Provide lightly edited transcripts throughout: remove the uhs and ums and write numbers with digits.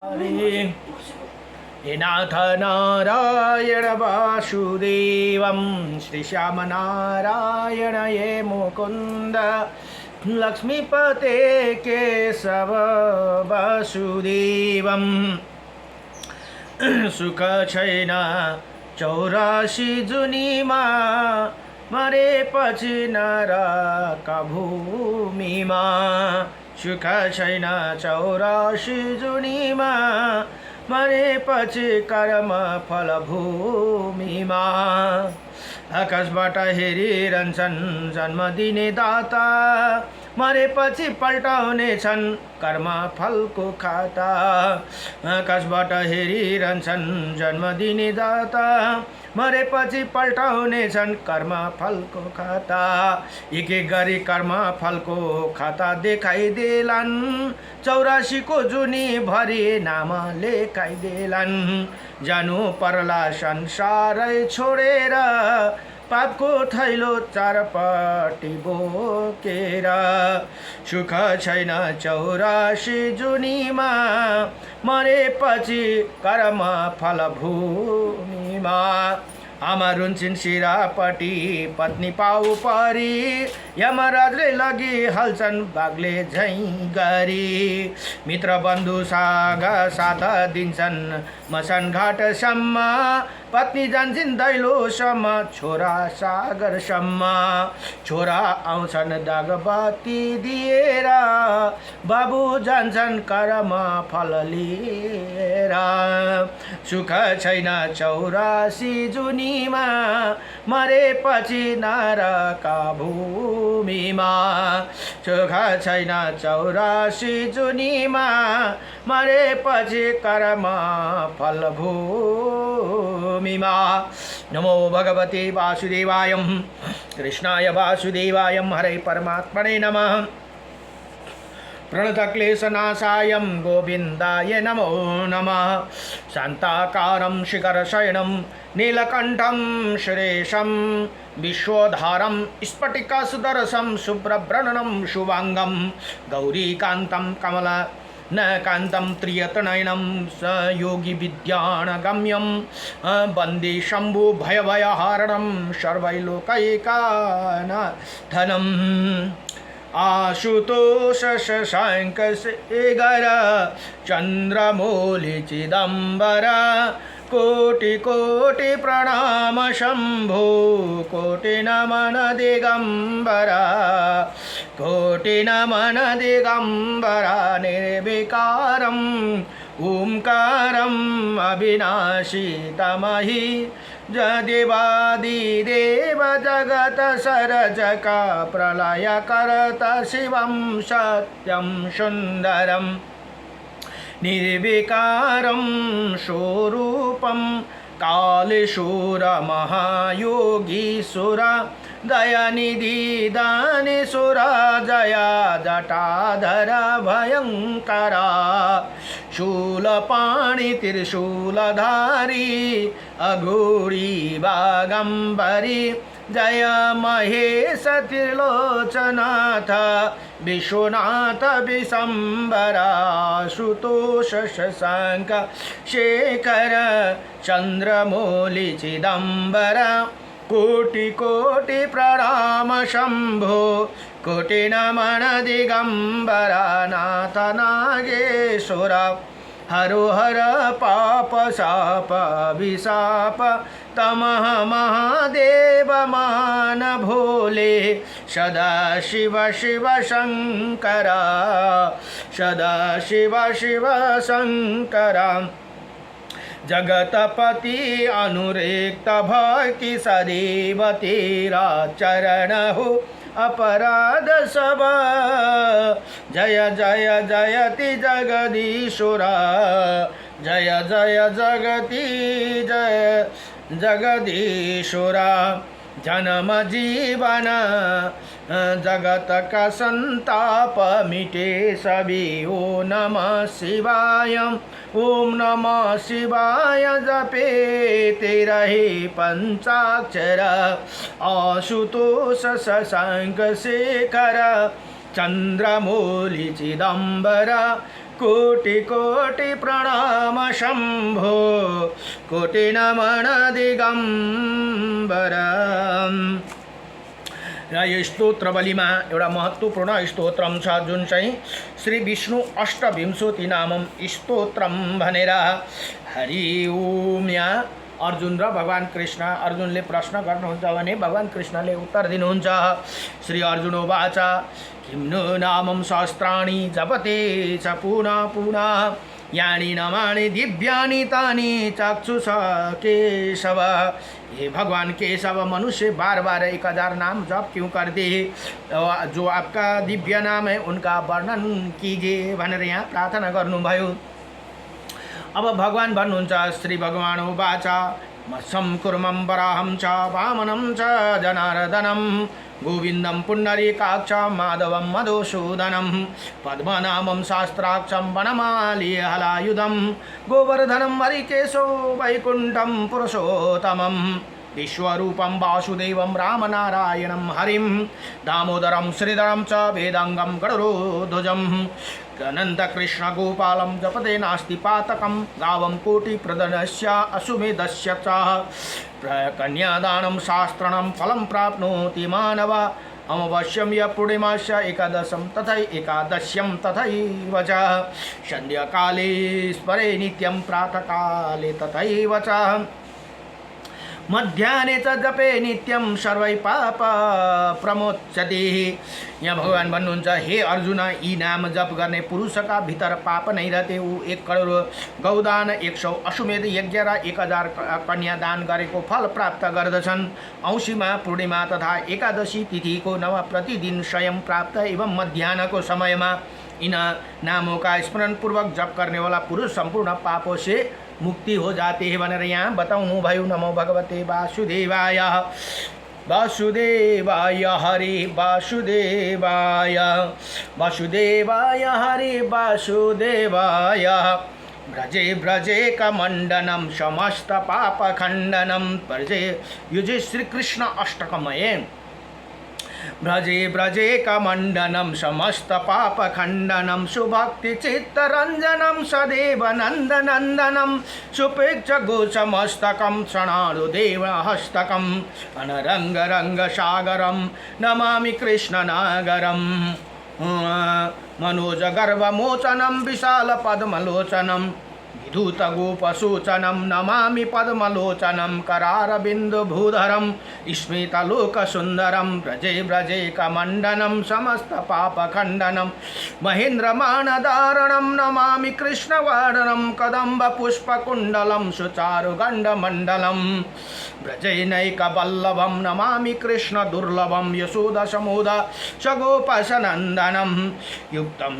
हरे हे नाथ नारायण वासुदेवं श्रीश्यामनारायण ये मुकुंद लक्ष्मीपते केशव वासुदेवं सुख छैन 84 जुनीमा मरेपछि नरक भूमिमा सुख छैन 84 जुनीमा मरेपछि कर्म फल भूमिमा आकाशबाट हेरिरहन्छन् जन्म दिने दाता मरेपछि पल्टाउने छन् कर्म फलको खाता आकाशबाट हेरिरहन्छन् जन्म दिने दाता मरेपछि पल्टाउने छन् कर्म फलको खाता एक एक गरी कर्म फलको खाता देखाइदेलान् 84 को जुनी भरि नाम लेखाइदेलान् जानु पर्ला संसारै छोडेर पापको थैलो चारपट्टि बोकेर सुख छैन 84 जुनीमा मरेपछि कर्म फल भूमिमा आमा रुन्छिन् सिरापट्टि पत्नी पाउ परी यमराजले लगी हाल्छन् बाग्ले झैँ गरी मित्र बन्धु साथ दिन्छन् मसान घाटसम्म पत्नी जान्छन् दैलोसम्म छोरा सागरसम्म छोरा आउँछन् दागबत्ती दिएर बाबु जान्छन् कर्म फल लिएर सुख छैन 84 जुनीमा मरेपछि नरक भूमिमा सुख छैन 84 जुनीमा मरेपछि कर्म फल भूमिमा नमो भगवते वासुदेवाय कृष्णाय वासुदेवाय हरे परमात्मने नमः प्रणतक्लेशनाशाय गोविन्दाय नमो नमः शान्ताकारं शिखरशयनं नीलकण्ठं सुरेशं विश्वोद्धारं स्फटिकासुदर्शं शुभ्रवर्णं शुभांगं गौरीकान्तं कमला न कान्तं त्रियतनयनं स योगी विद्यानगम्यं वन्दे शम्भु भयभयहारणं सर्वैलोकैकनाथनम् आशुतोष शशांक शेखर चंद्रमौलि चिदंबर कोटि कोटि प्रणाम शंभो कोटि नमन दिगंबर कोटि नमन दिगंबर निर्विकारम् ओंकारम् अविनाशी तमहि जदिवादिदेव जगत सरजक प्रलयकर्त शिवं सत्यं सुन्दरम् निर्विकारं स्वरूपं कालेश्वर महायोगीश्वर दयानिधि दानेश्वर जया जटाधर भयंकरा शूलपाणि त्रिशूलधारी अघोरी बागंबरी जय महेश त्रिलोचनाथ विश्वनाथ विशंबरा सुतोष शशांक शेखर चंद्रमौलि चिदंबर कोटि कोटि प्रणाम शंभो कोटि नमन दिगंबर नाथ नागेश्वर हरो हर पाप साप विशाप तमः महादेव मान भोले सदा शिव शिव शंकर सदा शिव शिव शंकर जगतपति अनुरेक्त भक्ति सदैव तेरा चरण हो अपराध सब जय जय जयति जगदीश्वर जय जय जगति जय जगदीश्वर जन्म जीवन जगत का संताप मिटे सभी ओम नमः शिवाय ओम नमः शिवाय जपे तेरा ही पंचाक्षर आशुतोष शशांक शेखर चंद्रमौलि चिदंबर कोटि कोटि प्रणाम शम्भो कोटि नमन दिगम्बर। र यो स्तोत्रबलीमा एउटा महत्त्वपूर्ण स्तोत्रम छ जुन चाहिँ श्री विष्णु अष्टविंशति नामम स्तोत्रम भनेर। हरि ओम। यहाँ अर्जुन र भगवान कृष्ण, अर्जुनले प्रश्न गर्नुहुन्छ भने भगवान कृष्णले उत्तर दिनुहुन्छ। श्री अर्जुनोवाच किं नु नामं सहस्राणि जपते च पुनः पुनः यानि नामानि दिव्यानि तानि चक्षुष केशव। हे भगवान केशव, मनुष्य बार बार 1000 नाम जप क्यों करते हैं? जो आपका दिव्य नाम है उनका वर्णन कीजिए भनेर यहाँ प्रार्थना गर्नुभयो। अब भगवान भन्नुहुन्छ, श्री भगवान उवाच मत्सं कुर्मं वराहं च वामनं च जनार्दनं गोविन्दं पुण्डरीकाक्षं माधवं मधुसूदनं पद्मनाभं शास्त्राक्षं वनमाली हलायुधं गोवर्धनं हरिकेशो वैकुण्ठं पुरुषोत्तमं विश्वरूपं वासुदेवं रामनारायणं हरिं दामोदरं श्रीधरं च वेदांगं गरुडध्वजं अनन्तकृष्ण गोपालं जपते नास्ति पातकं गावं कोटिप्रदनस्य अश्वमेधस्य च कन्यादानं शास्त्रणं फलं प्राप्नोति मानव अमावास्यं य पूर्णिमास्य एकादशं तथा एकादश्यं तथैव च सन्ध्याकाले स्मरे नित्यं प्रातःकाले तथैव च मध्याह्ने च जपे नित्यं सर्वै पाप प्रमोच्यते। यहाँ भगवान भन्नुहुन्छ, हे अर्जुन, यी नाम जप गर्ने पुरुषका भित्र पाप नै रहते। ऊ 1 करोड गौदान, 100 अश्वमेध यज्ञ र 1000 कन्यादान गरेको फल प्राप्त गर्दछन्। औँसीमा, पूर्णिमा तथा एकादशी तिथिको नव प्रतिदिन स्वयं प्राप्त एवं मध्याह्नको समयमा इन नामों का स्मरण पूर्वक जप करने वाला पुरुष संपूर्ण पापों से मुक्ति हो जाते हैं भनेर यहाँ बताउनु भयो। नमो भगवते वासुदेवाय। वासुदेवाय हरि वासुदेवाय वासुदेवाय हरि वासुदेवाय व्रजे व्रजे कमंडनम समस्त पाप खंडनम। व्रजे युजे श्री कृष्ण अष्टकमये व्रजे व्रजे कमंडनम समस्त पाप खंडनम सुभक्ति चित्तरंजनम सदैव नंदनंदनम सुपेक्ष गोचमस्तकम क्षणानुदेव हस्तकम अनरंग रंग सागरम नमामि कृष्ण नागरम मनोज गर्भमोचनम विशाल पद्मलोचनम विधूत गोपसूचनम नमामि पद्मलोचनम करारबिंदु भूधरम स्मितलोक सुंदरम व्रजे व्रजे कमंडनम समस्त पाप खंडनम महेंद्र मानदारणम नमामि कृष्णवारणम कदम्ब पुष्पकुंडलम सुचारु गंडमंडलम व्रजैनैक वल्लभम नमामि कृष्ण दुर्लभम यशोद समोद सगोपसनंदनम युक्तम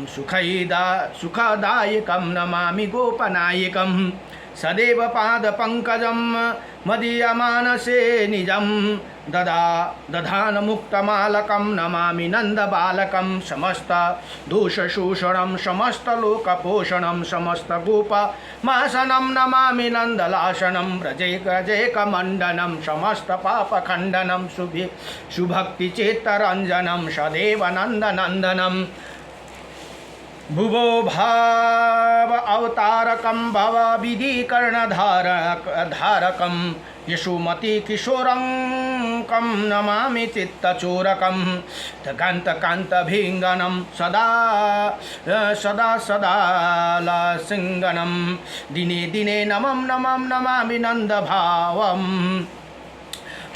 सुखदायकम नमामि गोपनायकम सदैव पाद पंकजम मदीयमानसे निजम दधान मुक्तमालकम नमामि नंद बालकम समस्त दोषशोषणम समस्त लोकपोषणम समस्त गोप मासनम नमामि नंदलासनम व्रजे व्रजे कमंडनम समस्त पाप खंडनम सुभक्ति चेतरंजनम सदैव नंदनंदनम भुवो भाव अवतारकं भव विधिकर्णधारकं यशोमति किशोरंकं नमामि चित्तचोरकं कान्तकान्तभिङ्गनं सदा सदा सदा लासिंगनं दिने दिने नमं नमं नमामि नन्दभावम्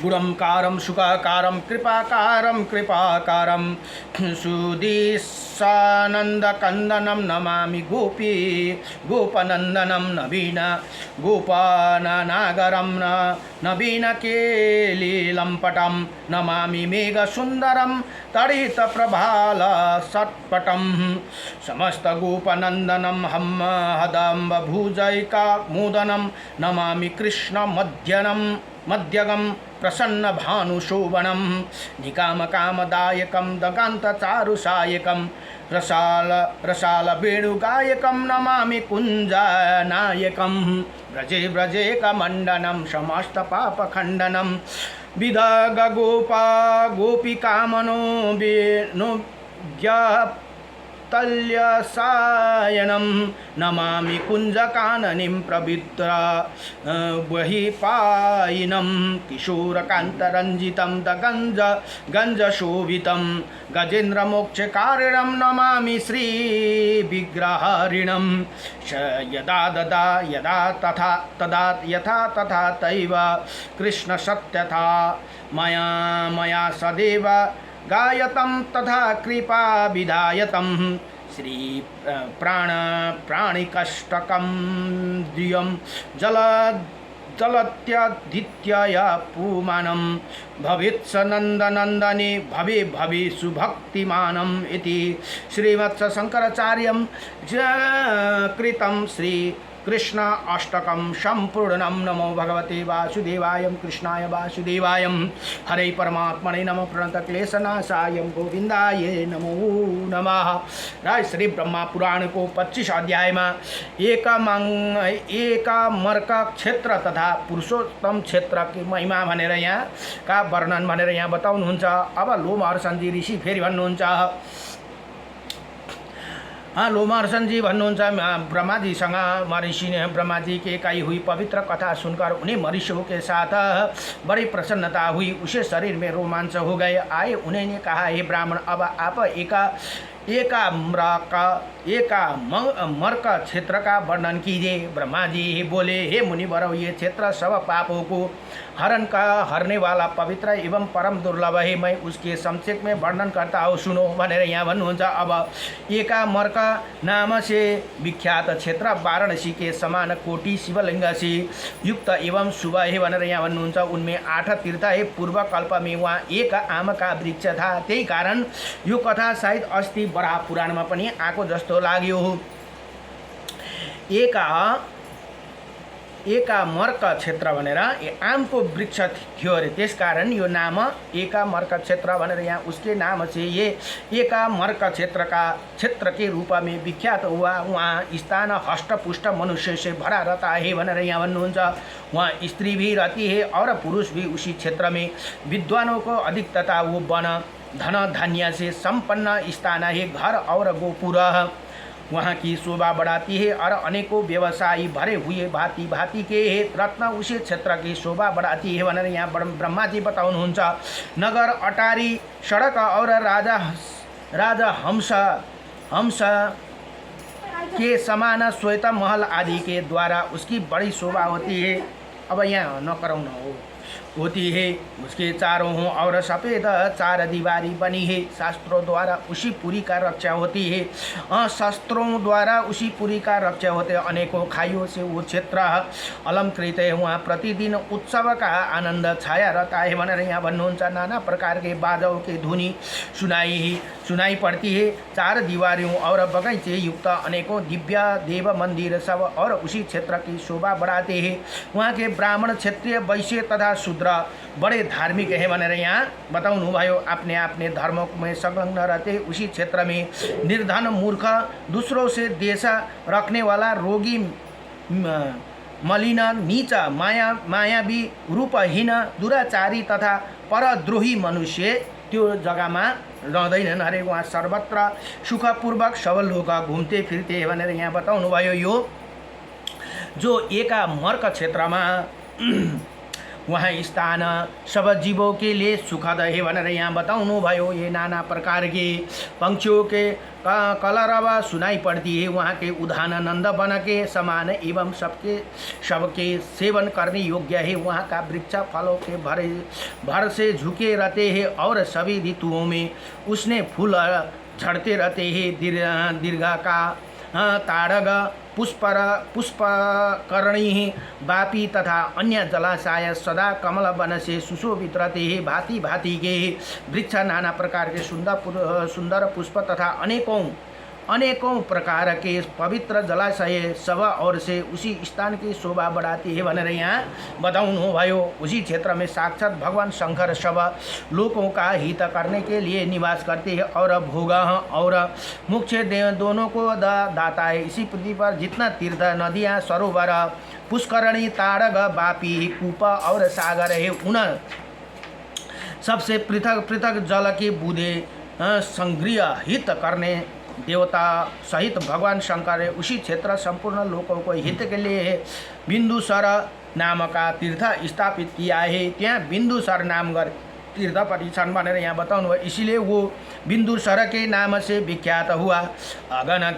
गुणंकारं सुखाकारं कृपाकारं कृपाकारं सुदीशानन्दकन्दनं नमामि गोपनन्दनं नवीन गोपानागरं नवीनकेलीलम्पटं नमामि मेघसुन्दरं तडितप्रभालसत्पटं समस्त गोपनन्दनं हदम्बभुजैकामोदनं नमामि कृष्णमध्यगं प्रसन्न भानुशोभनं निकामकामदायकं दगान्तचारुसायकं रसाल वेणुगायकं नमामि कुञ्जनायकं व्रजे व्रजे कमण्डनं समस्त पापखण्डनं विदगगोपा गोपिकामनो वैतल्यसायनं नमामि कुञ्जकाननीं पवित्रा बहिपायिनं किशोरकान्तरञ्जितं गञ्जशोभितं गजेन्द्रमोक्षकारिणं नमामि श्रीविग्रहारिणं यदा ददा यदा तथा तदा यथा तथा तैव कृष्णसत्यथा मया सदैव गायतं तथा कृपा विधायतं श्री प्राणिकष्टकं द्रियं जलत्यदित्यय पुमानं भवेत्स नन्दनन्दने भवे सुभक्तिमानम् इति श्रीवत्स शंकराचार्यं कृतं श्री कृष्ण अष्टकं संपूर्णं। नमो भगवते वासुदेवाय कृष्णाय वासुदेवाय हरे परमात्मने नमः प्रणतक्लेशनाशाय गोविंदाय नमो नमः। राय श्री ब्रह्मा पुराण को 25 अध्याय में एकमर्क क्षेत्र तथा पुरुषोत्तम क्षेत्र की महिमा भनेर यहाँ का वर्णन भनेर यहाँ बताउनुहुन्छ। अब लोमहर्षणजी ऋषि फेरि भन्नुहुन्छ, लोमहर्षणजी भन्नुहुन्छ ब्रह्माजीसँग महर्षि ने ब्रह्माजी की एकाई हुई पवित्र कथा सुनकर उन्हें महर्षियों के साथ बड़ी प्रसन्नता हुई, उसे शरीर में रोमांच हो गए आए। उन्हें ने कहा, हे ब्राह्मण, अब आप एकामर्क क्षेत्र का वर्णन कीजिए। ब्रह्मा जी बोले, हे मुनिवरों, ये क्षेत्र सब पापों को हरने वाला पवित्र एवं परम दुर्लभ है। मैं उसके संक्षेप में वर्णन करता हूँ, सुनो भनेर यहाँ भन्नुहुन्छ। अब एकामर्क नाम से विख्यात क्षेत्र वाराणसी के समान कोटि शिवलिंग से युक्त एवं शुभ है भनेर यहाँ भन्नुहुन्छ। उनमें 8 तीर्थ है। पूर्व कल्प में वहाँ एक आम का वृक्ष था, त्यही कारण यो कथा सायद अस्ति बराह पुराणमा पनि आएको जस्तो लाग्यो। एकामर्क क्षेत्र भनेर आमको वृक्ष थियो अरे, त्यसकारण यो नाम एकामर्क क्षेत्र भनेर यहाँ उसके नाम से ये एकामर्क क्षेत्र के रूप में विख्यात हुआ। वहाँ स्थान हष्टपुष्ट मनुष्य से भरा रहता है भनेर यहाँ भन्नुहुन्छ। वहाँ स्त्री भी रहती है और पुरुष भी उसी क्षेत्र में। विद्वानों को अधिक तथा वो वन धन धान्य से संपन्न स्थान है। घर और गोपुर वहाँ की शोभा बढ़ाती है और अनेकों व्यवसायी भरे हुए भांति भांति के रत्न उसी क्षेत्र की शोभा बढ़ाती है भनेर यहाँ ब्रह्मा जी बताउनुहुन्छ। नगर अटारी सड़क और राजा हंस के समान श्वेत महल आदि के द्वारा उसकी बड़ी शोभा होती है। अब यहाँ नकराउन होती है। उसके चारों हों और सफ़ेद 4 दीवारी बनी है। शास्त्रों द्वारा उसी पुरी का रक्षा होती है। शस्त्रों द्वारा उसी पुरी का रक्षा होते। अनेकों खाइयों से वो क्षेत्र अलंकृत है। वहाँ प्रतिदिन उत्सव का आनंद छाया रहता है भनेर यहाँ भन्नुहुन्छ। नाना प्रकार के बाजाओं की धुनी सुनाई पड़ती है। 4 दीवारों और बगीचे युक्त अनेकों दिव्य देव मंदिर सब और उसी क्षेत्र की शोभा बढ़ाते हैं। वहाँ के ब्राह्मण, क्षत्रिय, वैश्य तथा शूद्र बड़े धार्मिक है भनेर यहाँ बताउनु भयो। अपने धर्मों में संलग्न रहते उसी क्षेत्र में निर्धन, मूर्ख, दूसरों से देश रखने वाला, रोगी, मलिन, नीच, मायावी, रूपहीन, दुराचारी तथा परद्रोही मनुष्य त्यो जग्गामा रहँदैनन् अरे। वहाँ सर्वत्र सुखपूर्वक सब लोग घुम्ते फिर्ते भनेर यहाँ बताउनु भयो। यो जो एकामर्क क्षेत्रमा वहाँ स्थान सब जीवों के लिए सुखद है भनेर यहाँ बताउनु भयो। ये नाना प्रकार के पंक्षियों के कलरव सुनाई पड़ती है। वहाँ के उद्यान नंद वन के समान एवं सबके सेवन करने योग्य है। वहाँ का वृक्ष फलों के भर से झुके रहते हैं और सभी ऋतुओं में उसने फूल झड़ते रहते हैं। दीर्घ का ताड़ग, पुष्पकर्णी, बापी तथा अन्य जलाशय सदा कमल वन से सुशोभित रहते हैं। भांति भांति के वृक्ष, नाना प्रकार के सुंदर पुष्प तथा अनेकों प्रकार के पवित्र जलाशय सब और से उसी स्थान की शोभा बढ़ाती है भनेर यहाँ बताउनु भयो। उसी क्षेत्र में साक्षात भगवान शंकर सब लोगों का हित करने के लिए निवास करते हैं और भोग और मोक्ष दोनों को दाता है। इसी पृथ्वी पर जितना तीर्थ, नदियाँ, सरोवर, पुष्करणी, ताड़ग, बापी, कूप और सागर है, उन सबसे पृथक पृथक जल के बूंदे संग्रहित करने देवता सहित भगवान शंकर ने उसी क्षेत्र संपूर्ण लोगों को हित के लिए बिंदुसर नाम का तीर्थ स्थापित किया है। त्यहाँ बिंदुसर नाम कर तीर्थ परिछन् भनेर यहाँ बताउनु भयो। इसीलिए वो बिंदुसर के नाम से विख्यात हुआ। अगहन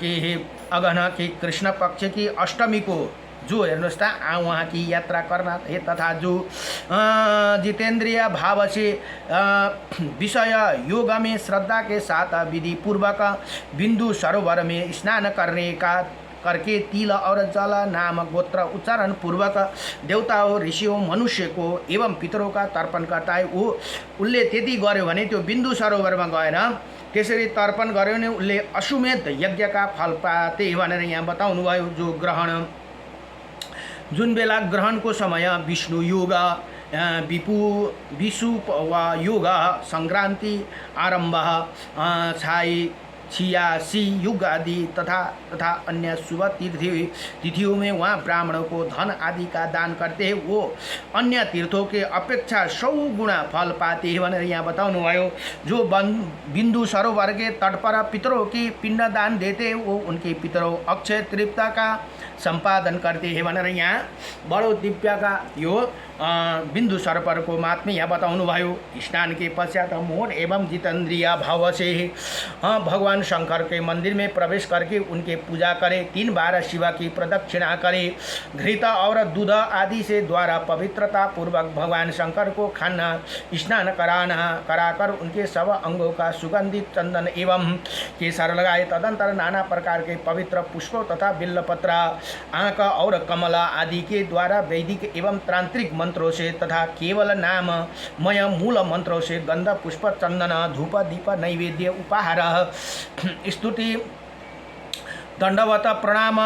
की कृष्ण पक्ष की अष्टमी को जो हेर्नुहोस् त वहाँ की यात्रा करना है तथा जो जितेंद्रिय भाव से विषय योग में श्रद्धा के साथ विधि पूर्वक बिंदु सरोवर में स्नान करके तिल और जल नाम गोत्र उच्चारण पूर्वक देवताओं ऋषियों मनुष्य को एवं पितरों का तर्पण करता है। उसले त्यति गर्यो भने त्यो बिन्दु सरोवरमा गएर त्यसरी तर्पण गर्यो भने उसले अश्वमेध यज्ञ का फल पाते भनेर यहाँ बताउनु भयो। जो ग्रहण जुन बेला ग्रहणको समय विष्णु योग विषुप वा योग संक्रांति आरंभ छाई छियासी युग आदि तथा अन्य शुभ तिथियों में वहाँ ब्राह्मणों को धन आदि का दान करते हैं। वो अन्य तीर्थों के अपेक्षा 100 गुना फल पाते हैं भनेर यहाँ बताउनु भयो। जो बिंदु सरोवर के तट पर पितरों की पिंड दान देते हैं वो उनके पितरों अक्षय तृप्ति का संपादन करते हैं भनेर यहाँ बडो दिव्य का यो बिंदु सरोवर को महात्म्य यहाँ बताउनु भयो। स्नान के पश्चात मोहन एवं जितेंद्रिय भाव से भगवान शंकर के मंदिर में प्रवेश करके उनके पूजा करें। 3 बार शिवा की प्रदक्षिणा करें। घृत और दूध आदि से द्वारा पवित्रता पूर्वक भगवान शंकर को खाना स्नान कराकर उनके सब अंगों का सुगंधित चंदन एवं केसर लगाए। तदंतर नाना प्रकार के पवित्र पुष्पों तथा बिल्लपत्र आंक और कमला आदि के द्वारा वैदिक एवं तांत्रिक मंत्रों से तथा केवल नाममय मूल मंत्रों से गंध पुष्प चंदन धूप दीप नैवेद्य उपहार स्तुति दंडवत प्रणाम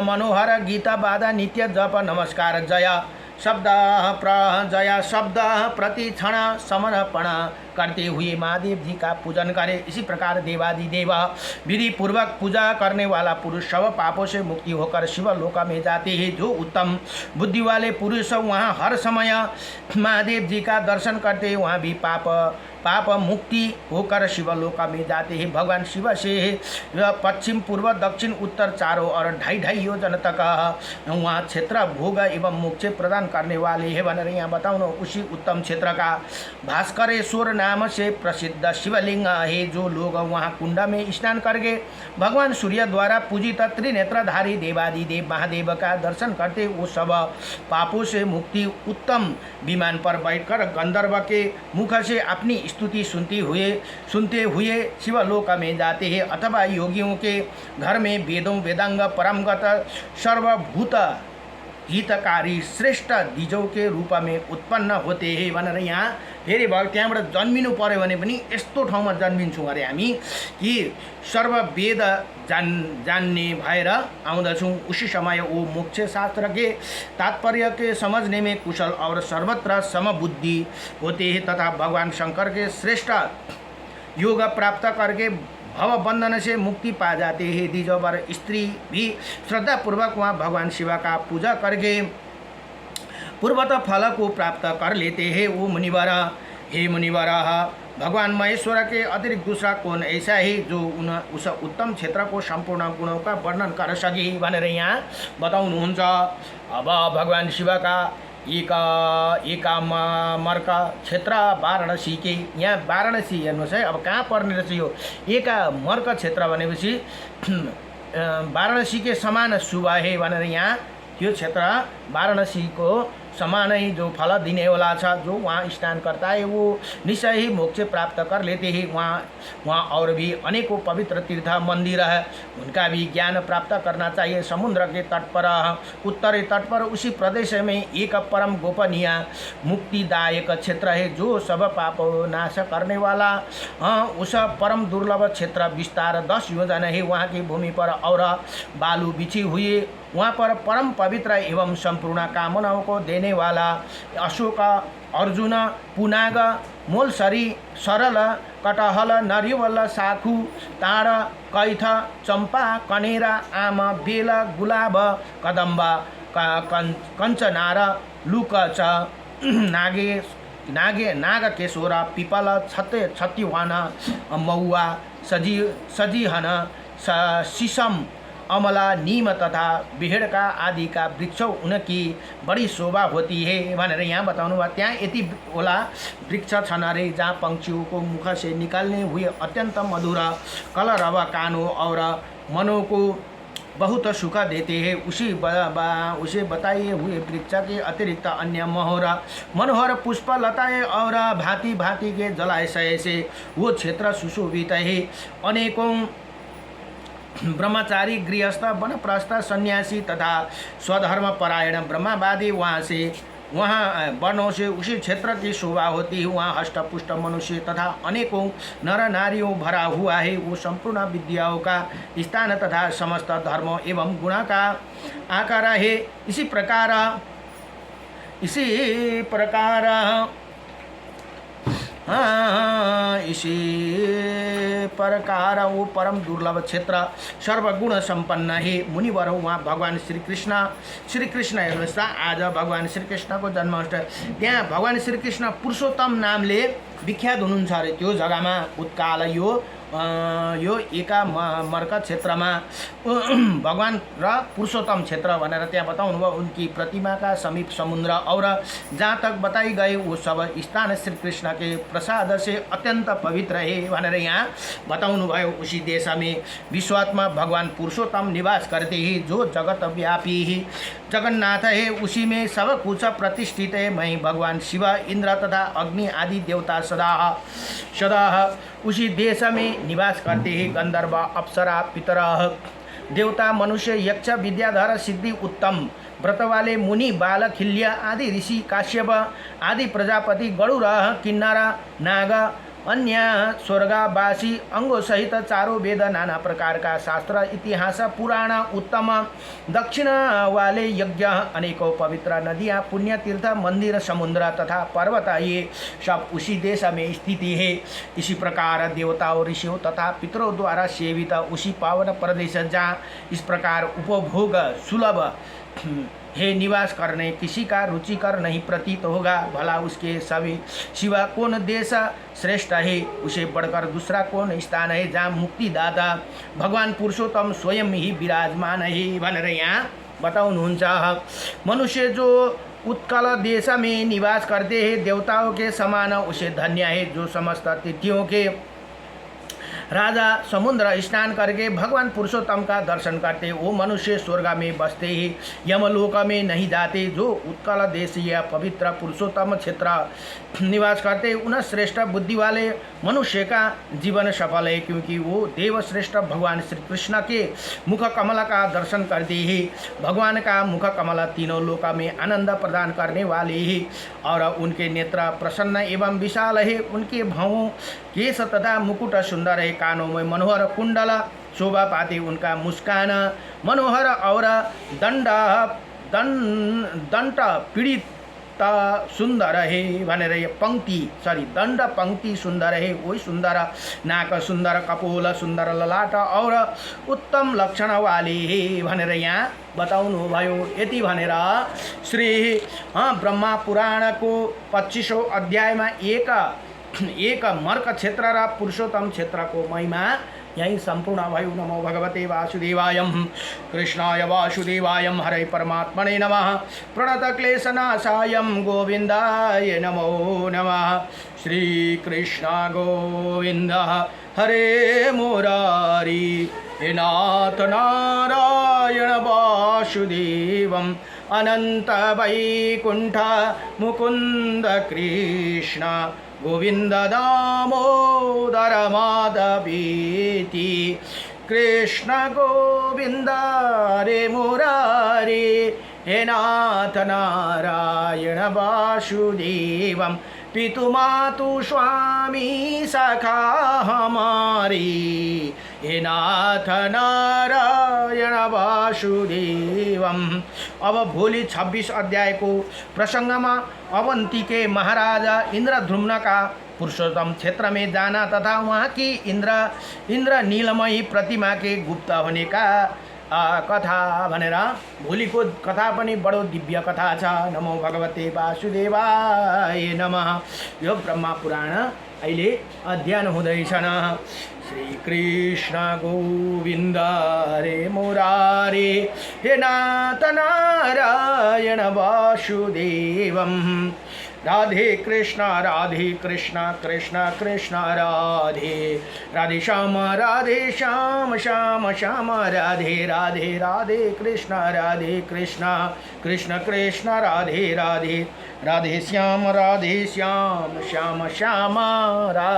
मनोहर गीता बाधा नित्य जप नमस्कार जया शब्द प्रति क्षण समर्पण करते हुए महादेव जी का पूजन करें। इसी प्रकार देवादिदेव विधि पूर्वक पूजा करने वाला पुरुष सब पापों से मुक्ति होकर शिव लोक में जाते हैं। जो उत्तम बुद्धि वाले पुरुष वहाँ हर समय महादेव जी का दर्शन करते हैं वहाँ भी पाप मुक्ति होकर शिवलोक में जाते हैं। भगवान शिव से पश्चिम पूर्व दक्षिण उत्तर चारों और 2.5 योजन तक वहाँ क्षेत्र भोग एवं मोक्ष प्रदान करने वाले हैं भनेर यहाँ बताउनु। उसी उत्तम क्षेत्र का भास्करेश्वर नाम से प्रसिद्ध शिवलिंग है। जो लोग वहाँ कुंड में स्नान करके भगवान सूर्य द्वारा पूजित त्रिनेत्रधारी देवादिदेव महादेव का दर्शन करते वो सब पापों से मुक्ति उत्तम विमान पर बैठकर गंधर्व के मुख से अपनी स्तुति सुनते हुए शिवलोक में जाते हैं। अथवा योगियों के घर में वेदांग परमगत सर्वभूत हितकारी श्रेष्ठ दिजों के रूप में उत्पन्न होते हैं भनेर यहाँ फेरि भयो। त्यहाँबाट जन्मिनु पर्यो भने पनि यस्तो ठाउँमा जन्मिन्छौँ अरे हामी कि सर्ववेद जानने भएर आउँदछौँ। उसी समय वो मोक्ष शास्त्र के तात्पर्य के समझने में कुशल और सर्वत्र समबुद्धि होते हैं तथा भगवान शंकर के श्रेष्ठ योग प्राप्त करके भव बंधन से मुक्ति पा जाते हैं। द्विजों पर स्त्री भी श्रद्धा पूर्वक वहाँ भगवान शिव का पूजा करके पूर्वत फल को प्राप्त कर लेते हैं। वो मुनिवर हे मुनिवर भगवान महेश्वर के अतिरिक्त दूसरा कौन ऐसा है जो उस उत्तम क्षेत्र को संपूर्ण गुणों का वर्णन कर सके भनेर यहाँ बताउनुहुन्छ। अब भगवान शिव का एकामर्क क्षेत्र वाराणसी के यहाँ वाराणसी हेर्नुहोस् है। अब कहाँ पर्ने रहेछ यो एकामर्क क्षेत्र भनेपछि वाराणसी के समान शुभ है भनेर यहाँ यो क्षेत्र वाराणसी को समान ही जो फल देने वाला था। जो वहाँ स्नान करता है वो निश्चय ही मोक्ष प्राप्त कर लेते हैं। वहाँ और भी अनेकों पवित्र तीर्थ मंदिर है उनका भी ज्ञान प्राप्त करना चाहिए। समुद्र के तट पर उत्तरी तट पर उसी प्रदेश में एक परम गोपनीय मुक्तिदायक क्षेत्र है जो सब पाप नाश करने वाला उस परम दुर्लभ क्षेत्र विस्तार 10 योजन है। वहाँ की भूमि पर और बालू बिछी हुई वहाँ पर परम पवित्र एवं संपूर्ण कामनाओं को देने वाला अशोक अर्जुन पुनाग मोलसरी सरल कटहल नरिवल साखू ताड़ कैथ चंपा कनेरा आम बेल गुलाब कदम्ब कंचनार लुकच नाग केशोरा पिपल छत्तीवान महुआ सजीहन शीशम अमला नीम तथा बिहेड़का आदि का वृक्ष उनकी बड़ी शोभा होती है भनेर यहाँ बताउनु भयो। त्यहाँ यति होला वृक्ष छन् अरे जहाँ पंक्षियों को मुख से निकालने हुए अत्यंत मधुर कलरव कानो और मनों को बहुत सुख देते हैं। उसे बताए हुए वृक्ष के अतिरिक्त अन्य मनोहर पुष्प लताएं और भांति भांति के जलाशय से वो क्षेत्र सुशोभित है। अनेकों ब्रह्मचारी गृहस्थ वनप्रस्थ सन्यासी तथा स्वधर्म परायण ब्रह्मवादी वहाँ वर्णों से उसी क्षेत्र की शोभा होती है। वहाँ हष्टपुष्ट मनुष्य तथा अनेकों नर नारियों भरा हुआ है। वो संपूर्ण विद्याओं का स्थान तथा समस्त धर्मों एवं गुण का आकार है। इसी प्रकार वो परम दुर्लभ क्षेत्र सर्वगुण संपन्न है। मुनिवर वहाँ भगवान श्री कृष्ण हेर्नुहोस् त, आज भगवान श्री कृष्णको जन्माष्टमी, त्यहाँ भगवान श्री कृष्ण पुरुषोत्तम नामले विख्यात हुनुहुन्छ अरे त्यो जग्गामा उत्काल यो एकामर्क क्षेत्रमा भगवान र पुरुषोत्तम क्षेत्र भनेर त्यहाँ बताउनु भयो। उनकी प्रतिमा का समीप समुद्र और जहाँ तक बताई गए वो सब स्थान श्री कृष्ण के प्रसाद से अत्यंत पवित्र है भनेर यहाँ बताउनु भयो। उसी देश में विश्वात्मा भगवान पुरुषोत्तम निवास करते ही जो जगत व्यापी ही जगन्नाथ है, उसी में सब कुछ प्रतिष्ठित है। मैं भगवान शिव इंद्र तथा अग्नि आदि देवता सदा उसी देश में निवास करते हैं। गंधर्व अप्सरा पितर देवता मनुष्य यक्ष विद्याधर सिद्धि उत्तम व्रत वाले मुनि बाल खिल्य आदि ऋषि काश्यप आदि प्रजापति गरुड़ किन्नर नाग अन्य स्वर्गवासी अंगों सहित चारों वेद नाना प्रकार का शास्त्र इतिहास पुराण उत्तम दक्षिण वाले यज्ञ अनेकों पवित्र नदियाँ पुण्य तीर्थ मंदिर समुद्र तथा पर्वत ये सब उसी देश में स्थित है। इसी प्रकार देवताओं ऋषियों तथा पितरों द्वारा सेवित उसी पावन प्रदेश जहाँ इस प्रकार उपभोग सुलभ है निवास करने किसी का रुचिकर नहीं प्रतीत होगा। भला उसके सभी सिवा कौन देश श्रेष्ठ है, उसे बढ़कर दूसरा कौन स्थान है जहाँ मुक्तिदाता भगवान पुरुषोत्तम स्वयं ही विराजमान है भनेर यहाँ बताउनुहुन्छ। मनुष्य जो उत्कल देश में निवास करते हैं देवताओं के समान उसे धन्य है। जो समस्त तिथियों के राजा समुद्र स्नान करके भगवान पुरुषोत्तम का दर्शन करते, वो मनुष्य स्वर्ग में बसते ही यमलोक में नहीं जाते। जो उत्कल देश या पवित्र पुरुषोत्तम क्षेत्र निवास करते उन श्रेष्ठ बुद्धि वाले मनुष्य का जीवन सफल है, क्योंकि वो देव श्रेष्ठ भगवान श्री कृष्ण के मुख कमल का दर्शन करते ही। भगवान का मुख कमल तीनों लोक में आनंद प्रदान करने वाले ही और उनके नेत्र प्रसन्न एवं विशाल है। उनके भवों केश तथा मुकुट सुंदर है। कानों में मनोहर कुंडल शोभा पाते उनका मुस्कान मनोहर और दंड पीड़ित सुंदर है भनेर दंड पंक्ति सुंदर है। वही सुंदर नाक सुंदर कपोल सुंदर ललाट और उत्तम लक्षण वाले है भनेर यहाँ बताउनु भयो। यति भनेर श्री ब्रह्मा पुराण को 25औं अध्याय में एक मर्क क्षेत्र र पुरुषोत्तम क्षेत्र को महिमा यही संपूर्ण भयो। नमो भगवते वासुदेवाय कृष्णाय वासुदेवाय हरे परमात्मने नमः। प्रणतक्लेशनाशाय गोविंदाय नमो नमः। श्री कृष्ण गोविंद हरे मुरारी हे नाथ नारायण वासुदेवम् अनंत वैकुंठ मुकुंद कृष्ण गोविंद दामोदर माधवेति कृष्ण गोविंद रे मुरारे हे नाथ नारायण वासुदेवं पितु मातु स्वामी सखा हमारी हे नाथ नारायण वासुदेवम। अब भोलि 26 अध्याय को प्रसंग में अवंती के महाराजा इंद्रद्युम्न का पुरुषोत्तम क्षेत्र में जाना तथा वहाँ की इंद्र नीलमयी प्रतिमा के गुप्त होने का कथा भनेर भोलिको कथा पनि बडो दिव्य कथा छ। नमो भगवते वासुदेवाय नमः। यो ब्रह्मा पुराण अहिले अध्ययन हुँदैछन्। श्री कृष्ण गोविन्द हरे मुरारे हे नाथ नारायण वासुदेवम। राधे कृष्ण कृष्ण कृष्ण राधे राधे श्याम श्याम श्याम राधे राधे राधे कृष्ण कृष्ण कृष्ण राधे राधे राधे श्याम श्याम श्याम राधे।